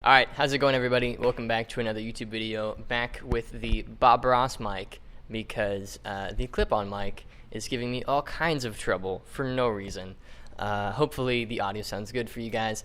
All right, how's it going, everybody? Welcome back to another YouTube video. Back with the Bob Ross mic because the clip-on mic is giving me all kinds of trouble for no reason. Hopefully the audio sounds good for you guys.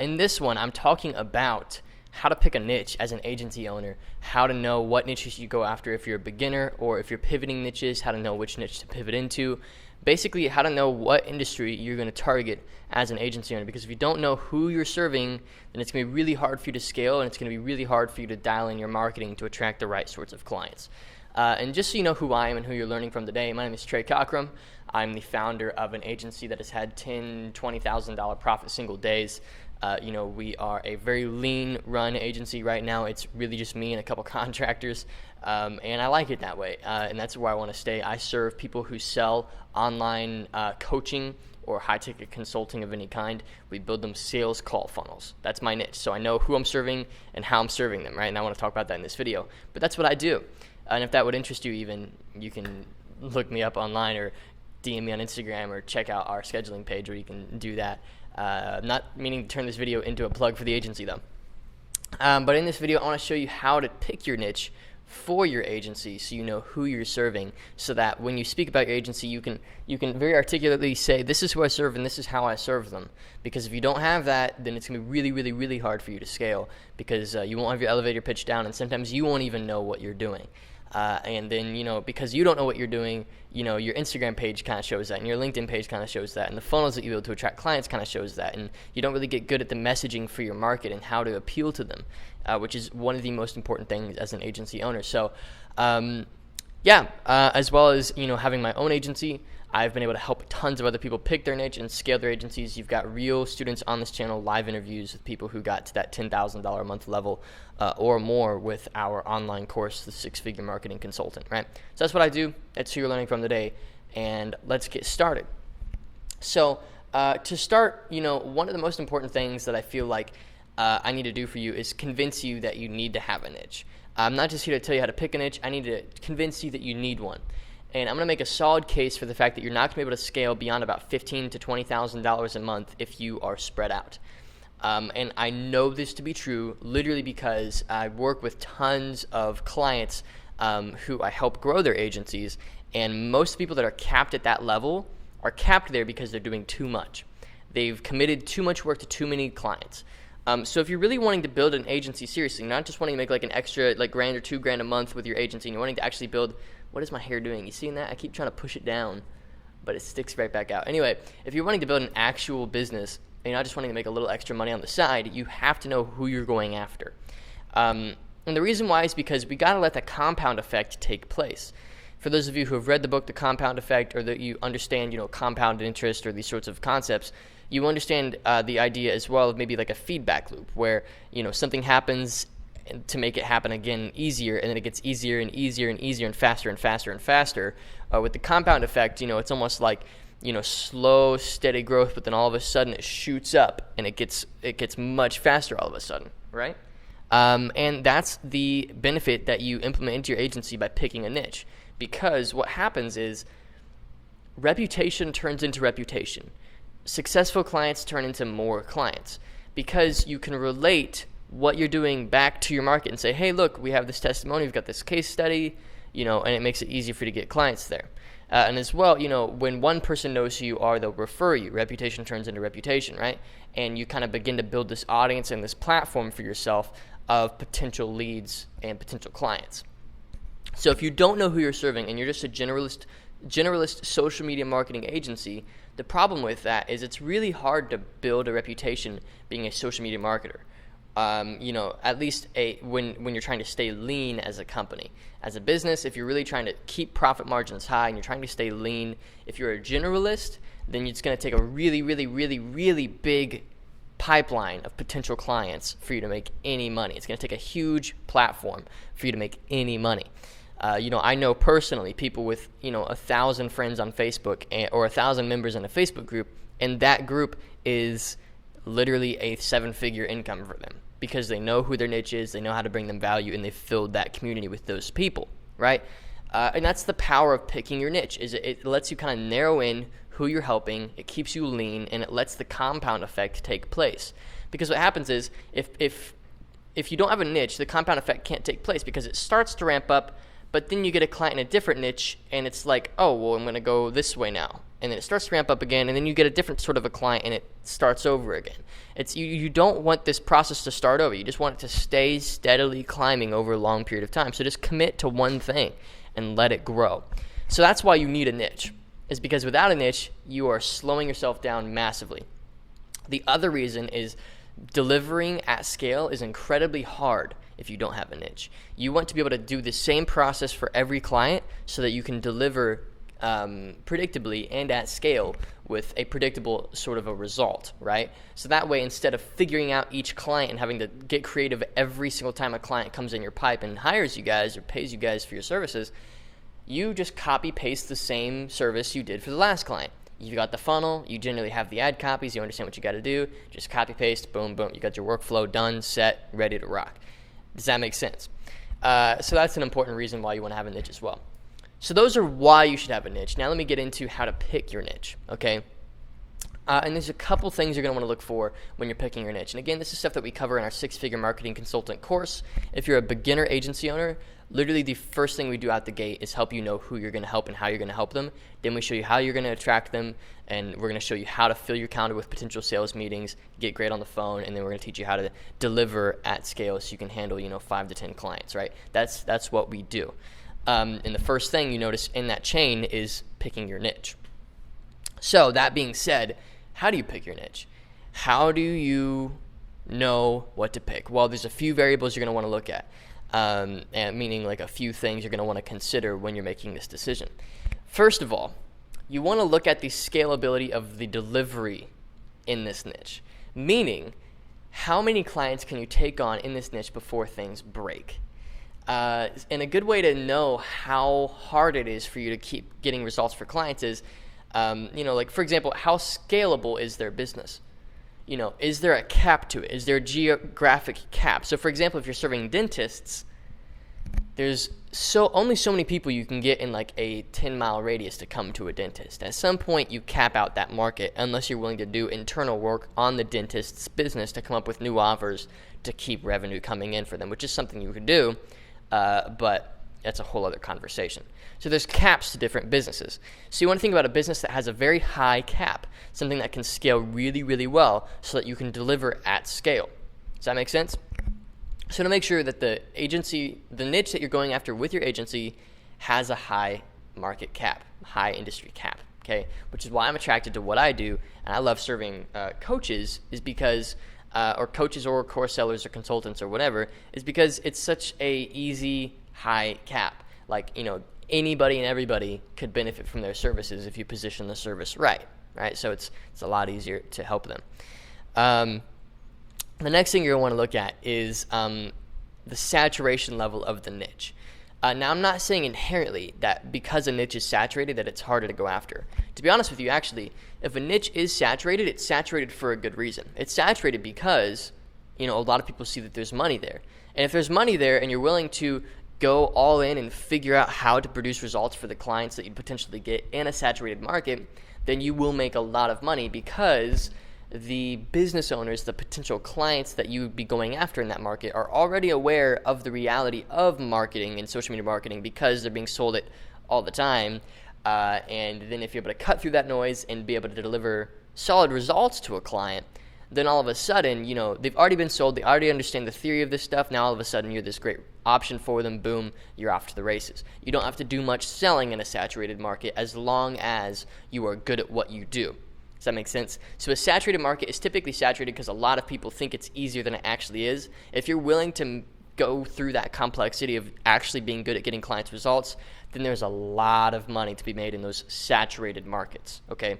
In this one, I'm talking about how to pick a niche as an agency owner, how to know what niches you go after if you're a beginner, or if you're pivoting niches, how to know which niche to pivot into. Basically, how to know what industry you're going to target as an agency owner, because if you don't know who you're serving, then it's going to be really hard for you to scale, and it's going to be really hard for you to dial in your marketing to attract the right sorts of clients. And just so you know who I am and who you're learning from today, my name is Trey Cockrum. I'm the founder of an agency that has had $10,000, $20,000 profit single days. We are a very lean run agency right now. It's really just me and a couple contractors, and I like it that way, and that's where I want to stay. I serve people who sell online coaching or high-ticket consulting of any kind. We build them sales call funnels. That's my niche, so I know who I'm serving and how I'm serving them, right? And I want to talk about that in this video, but that's what I do. And if that would interest you even, you can look me up online or DM me on Instagram or check out our scheduling page where you can do that. I'm not meaning to turn this video into a plug for the agency though. But in this video, I want to show you how to pick your niche for your agency so you know who you're serving, so that when you speak about your agency, you can very articulately say, this is who I serve and this is how I serve them. Because if you don't have that, then it's going to be really, really, really hard for you to scale, because you won't have your elevator pitch down, and sometimes you won't even know what you're doing. And then, because you don't know what you're doing, your Instagram page kind of shows that, and your LinkedIn page kind of shows that, and the funnels that you build to attract clients kind of shows that, and you don't really get good at the messaging for your market and how to appeal to them, which is one of the most important things as an agency owner. So, as well as, having my own agency, I've been able to help tons of other people pick their niche and scale their agencies. You've got real students on this channel, live interviews with people who got to that $10,000 a month level or more with our online course, the 6-Figure Marketing Consultant, right? So that's what I do. That's who you're learning from today. And let's get started. So to start, one of the most important things that I feel like I need to do for you is convince you that you need to have a niche. I'm not just here to tell you how to pick a niche. I need to convince you that you need one. And I'm going to make a solid case for the fact that you're not going to be able to scale beyond about $15,000 to $20,000 a month if you are spread out. And I know this to be true literally because I work with tons of clients who I help grow their agencies, and most people that are capped at that level are capped there because they're doing too much. They've committed too much work to too many clients. So if you're really wanting to build an agency seriously, not just wanting to make like an extra $1,000 or $2,000 a month with your agency, and you're wanting to actually build. What is my hair doing? You seeing that? I keep trying to push it down, but it sticks right back out. Anyway, if you're wanting to build an actual business and you're not just wanting to make a little extra money on the side, you have to know who you're going after. And the reason why is because we got to let the compound effect take place. For those of you who have read the book, The Compound Effect, or that you understand, compound interest or these sorts of concepts, you understand the idea as well of maybe like a feedback loop where, something happens to make it happen again easier, and then it gets easier and easier and easier and faster and faster and faster. With the compound effect, it's almost like, slow, steady growth, but then all of a sudden it shoots up and it gets much faster all of a sudden, right? And that's the benefit that you implement into your agency by picking a niche, because what happens is reputation turns into reputation. Successful clients turn into more clients because you can relate what you're doing back to your market and say, hey, look, we have this testimony, we've got this case study, and it makes it easier for you to get clients there. And as well, when one person knows who you are, they'll refer you. Reputation turns into reputation, right? And you kind of begin to build this audience and this platform for yourself of potential leads and potential clients. So if you don't know who you're serving and you're just a generalist social media marketing agency, the problem with that is it's really hard to build a reputation being a social media marketer. At least when you're trying to stay lean as a company. As a business, if you're really trying to keep profit margins high and you're trying to stay lean, if you're a generalist, then it's going to take a really, really, really, really big pipeline of potential clients for you to make any money. It's going to take a huge platform for you to make any money. I know personally people with, 1,000 friends on Facebook or 1,000 members in a Facebook group, and that group is literally a 7-figure income for them because they know who their niche is, they know how to bring them value, and they've filled that community with those people, right? And that's the power of picking your niche, is it lets you kind of narrow in who you're helping, it keeps you lean, and it lets the compound effect take place. Because what happens is if if you don't have a niche, the compound effect can't take place because it starts to ramp up, but then you get a client in a different niche, and it's like, oh, well, I'm going to go this way now. And then it starts to ramp up again, and then you get a different sort of a client, and it starts over again. It's you don't want this process to start over. You just want it to stay steadily climbing over a long period of time. So just commit to one thing and let it grow. So that's why you need a niche, is because without a niche, you are slowing yourself down massively. The other reason is delivering at scale is incredibly hard if you don't have a niche. You want to be able to do the same process for every client so that you can deliver predictably and at scale with a predictable sort of a result, right? So that way, instead of figuring out each client and having to get creative every single time a client comes in your pipe and hires you guys or pays you guys for your services, you just copy paste the same service you did for the last client. You got the funnel, you generally have the ad copies, you understand what you got to do, just copy paste, boom, boom, you got your workflow done, set, ready to rock. Does that make sense? So that's an important reason why you want to have a niche as well. So those are why you should have a niche. Now let me get into how to pick your niche, okay? And there's a couple things you're going to want to look for when you're picking your niche. And again, this is stuff that we cover in our 6-figure marketing consultant course. If you're a beginner agency owner, literally the first thing we do out the gate is help you know who you're going to help and how you're going to help them. Then we show you how you're going to attract them, and we're going to show you how to fill your calendar with potential sales meetings, get great on the phone, and then we're going to teach you how to deliver at scale so you can handle, 5 to 10 clients, right? That's what we do. And the first thing you notice in that chain is picking your niche. So that being said, how do you pick your niche? How do you know what to pick? Well, there's a few variables you're going to want to look at, and meaning like a few things you're going to want to consider when you're making this decision. First of all, you want to look at the scalability of the delivery in this niche, meaning how many clients can you take on in this niche before things break? And a good way to know how hard it is for you to keep getting results for clients is, like for example, how scalable is their business? Is there a cap to it? Is there a geographic cap? So for example, if you're serving dentists, there's only so many people you can get in like a 10-mile radius to come to a dentist. At some point, you cap out that market unless you're willing to do internal work on the dentist's business to come up with new offers to keep revenue coming in for them, which is something you could do. But that's a whole other conversation. So there's caps to different businesses. So you want to think about a business that has a very high cap, something that can scale really, really well so that you can deliver at scale. Does that make sense? So to make sure that the niche that you're going after with your agency has a high market cap, high industry cap, okay? Which is why I'm attracted to what I do, and I love serving coaches, is because or coaches or course sellers or consultants or whatever, is because it's such a easy high cap. Like, anybody and everybody could benefit from their services if you position the service right? So it's a lot easier to help them. The next thing you're going to want to look at is the saturation level of the niche. Now, I'm not saying inherently that because a niche is saturated that it's harder to go after. To be honest with you, actually, if a niche is saturated, it's saturated for a good reason. It's saturated because, a lot of people see that there's money there. And if there's money there and you're willing to go all in and figure out how to produce results for the clients that you'd potentially get in a saturated market, then you will make a lot of money because the business owners, the potential clients that you would be going after in that market are already aware of the reality of marketing and social media marketing because they're being sold it all the time. And then if you're able to cut through that noise and be able to deliver solid results to a client, then all of a sudden, they've already been sold. They already understand the theory of this stuff. Now all of a sudden you're this great option for them. Boom, you're off to the races. You don't have to do much selling in a saturated market as long as you are good at what you do. Does that make sense? So a saturated market is typically saturated because a lot of people think it's easier than it actually is. If you're willing to go through that complexity of actually being good at getting clients results, then there's a lot of money to be made in those saturated markets, okay?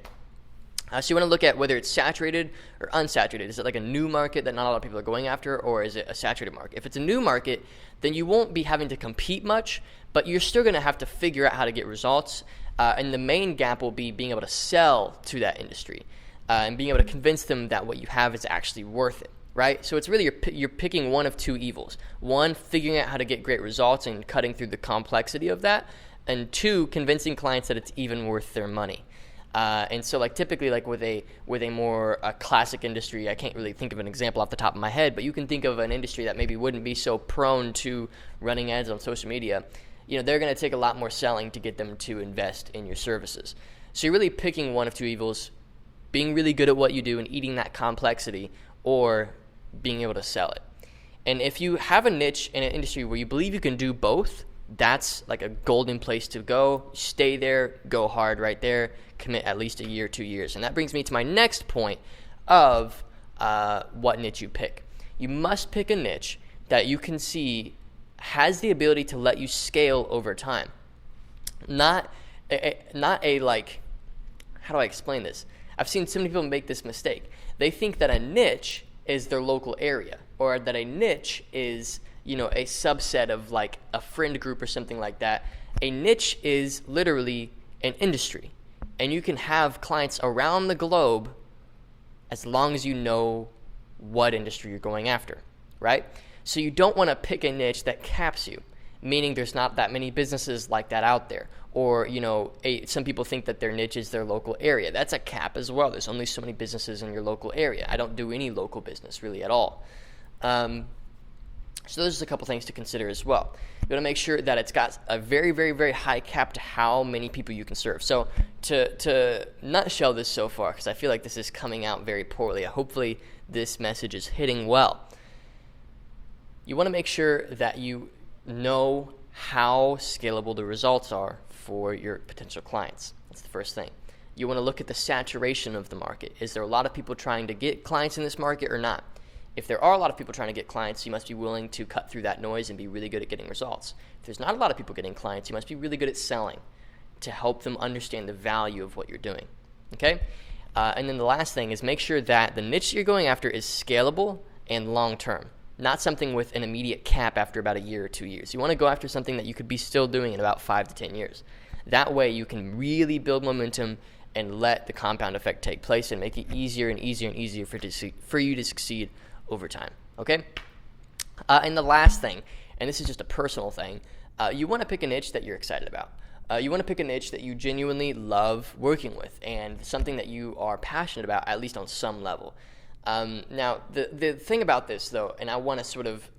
So you want to look at whether it's saturated or unsaturated. Is it like a new market that not a lot of people are going after, or is it a saturated market? If it's a new market, then you won't be having to compete much, but you're still going to have to figure out how to get results. And the main gap will be being able to sell to that industry and being able to convince them that what you have is actually worth it, right? So it's really you're picking one of two evils. One, figuring out how to get great results and cutting through the complexity of that. And two, convincing clients that it's even worth their money. And so like typically like with a more classic industry, I can't really think of an example off the top of my head, but you can think of an industry that maybe wouldn't be so prone to running ads on social media. They're going to take a lot more selling to get them to invest in your services. So you're really picking one of two evils: being really good at what you do and eating that complexity, or being able to sell it. And if you have a niche in an industry where you believe you can do both, that's like a golden place to go. Stay there, go hard right there, commit at least a year, 2 years. And that brings me to my next point of what niche you pick. You must pick a niche that you can see has the ability to let you scale over time. Not a like, how do I explain this? I've seen so many people make this mistake. They think that a niche is their local area, or that a niche is, a subset of like a friend group or something like that. A niche is literally an industry, and you can have clients around the globe as long as you know what industry you're going after, right? So you don't want to pick a niche that caps you, meaning there's not that many businesses like that out there. Or, some people think that their niche is their local area. That's a cap as well. There's only so many businesses in your local area. I don't do any local business really at all. So those are a couple things to consider as well. You want to make sure that it's got a very, very, very high cap to how many people you can serve. So to nutshell this so far, because I feel like this is coming out very poorly, hopefully this message is hitting well. You want to make sure that you know how scalable the results are for your potential clients. That's the first thing. You want to look at the saturation of the market. Is there a lot of people trying to get clients in this market or not? If there are a lot of people trying to get clients, you must be willing to cut through that noise and be really good at getting results. If there's not a lot of people getting clients, you must be really good at selling to help them understand the value of what you're doing. Okay? And then the last thing is make sure that the niche you're going after is scalable and long-term. Not something with an immediate cap after about a year or 2 years. You want to go after something that you could be still doing in about 5 to 10 years. That way you can really build momentum and let the compound effect take place and make it easier and easier and easier for you to succeed over time. Okay? And the last thing, and this is just a personal thing, you want to pick a niche that you're excited about. You want to pick a niche that you genuinely love working with and something that you are passionate about, at least on some level. Now, the thing about this, though, and I want to sort of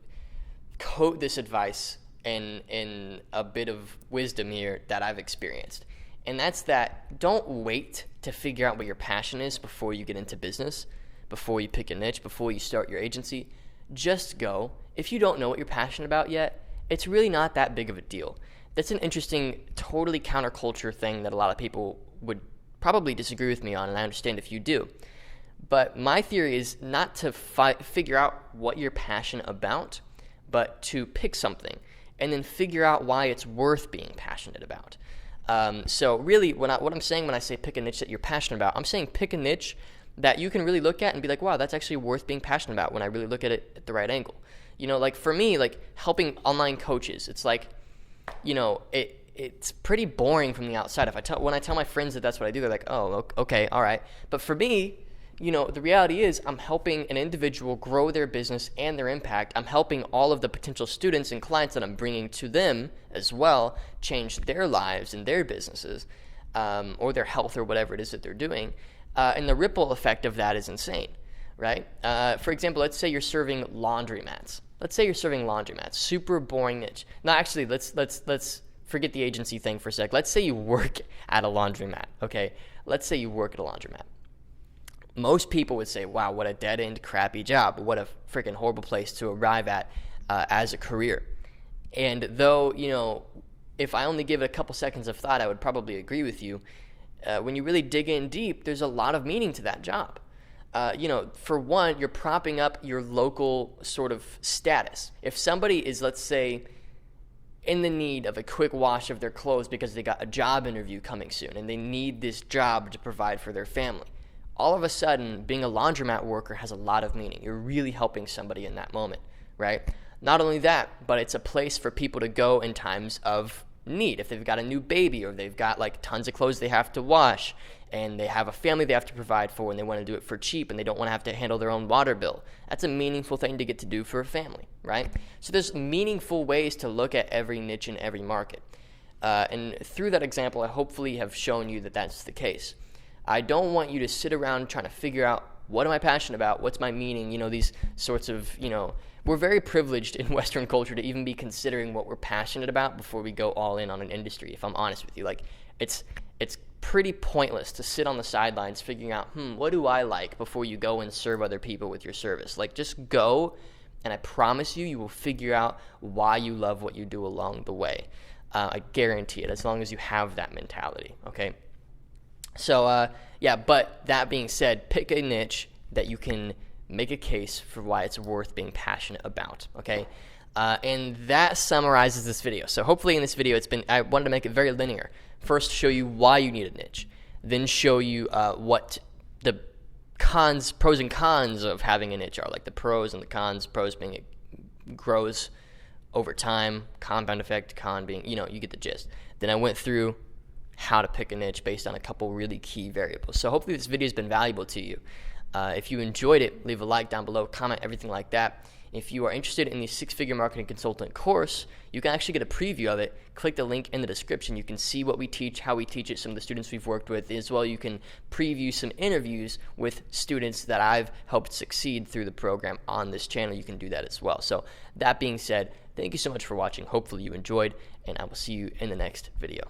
quote this advice in a bit of wisdom here that I've experienced, and that's that don't wait to figure out what your passion is before you get into business, before you pick a niche, before you start your agency. Just go. If you don't know what you're passionate about yet, it's really not that big of a deal. That's an interesting, totally counterculture thing that a lot of people would probably disagree with me on, and I understand if you do. But my theory is not to figure out what you're passionate about, but to pick something and then figure out why it's worth being passionate about. So really, what I'm saying when I say pick a niche that you're passionate about, I'm saying pick a niche that you can really look at and be like, wow, that's actually worth being passionate about when I really look at it at the right angle. Like for me, like helping online coaches, it's like, it's pretty boring from the outside. When I tell my friends that that's what I do, they're like, oh, okay, all right. But for me, the reality is I'm helping an individual grow their business and their impact. I'm helping all of the potential students and clients that I'm bringing to them as well change their lives and their businesses, or their health or whatever it is that they're doing. And the ripple effect of that is insane, right? For example, let's say you're serving laundromats. Super boring niche. No, actually, let's forget the agency thing for a sec. Let's say you work at a laundromat, okay? Let's say you work at a laundromat. Most people would say, wow, what a dead-end, crappy job. What a freaking horrible place to arrive at as a career. And though, if I only give it a couple seconds of thought, I would probably agree with you. When you really dig in deep, there's a lot of meaning to that job. For one, you're propping up your local sort of status. If somebody is, let's say, in the need of a quick wash of their clothes because they got a job interview coming soon and they need this job to provide for their family, all of a sudden, being a laundromat worker has a lot of meaning. You're really helping somebody in that moment, right? Not only that, but it's a place for people to go in times of need. If they've got a new baby or they've got like tons of clothes they have to wash and they have a family they have to provide for and they want to do it for cheap and they don't want to have to handle their own water bill, that's a meaningful thing to get to do for a family, right? So there's meaningful ways to look at every niche in every market. And through that example, I hopefully have shown you that that's the case. I don't want you to sit around trying to figure out, what am I passionate about? What's my meaning? These sorts of, we're very privileged in Western culture to even be considering what we're passionate about before we go all in on an industry, if I'm honest with you. Like, it's pretty pointless to sit on the sidelines figuring out, what do I like, before you go and serve other people with your service. Like, just go, and I promise you, you will figure out why you love what you do along the way. I guarantee it, as long as you have that mentality, okay? So, but that being said, pick a niche that you can make a case for why it's worth being passionate about, okay? And that summarizes this video. So hopefully in this video, I wanted to make it very linear. First, show you why you need a niche. Then show you what the pros and cons of having a niche are, like the pros and the cons. Pros being it grows over time, compound effect, con being, you get the gist. Then I went through how to pick a niche based on a couple really key variables. So hopefully this video has been valuable to you. If you enjoyed it, leave a like down below, comment, everything like that. If you are interested in the 6-Figure Marketing Consultant course, you can actually get a preview of it. Click the link in the description. You can see what we teach, how we teach it, some of the students we've worked with. As well, you can preview some interviews with students that I've helped succeed through the program on this channel. You can do that as well. So that being said, thank you so much for watching. Hopefully you enjoyed, and I will see you in the next video.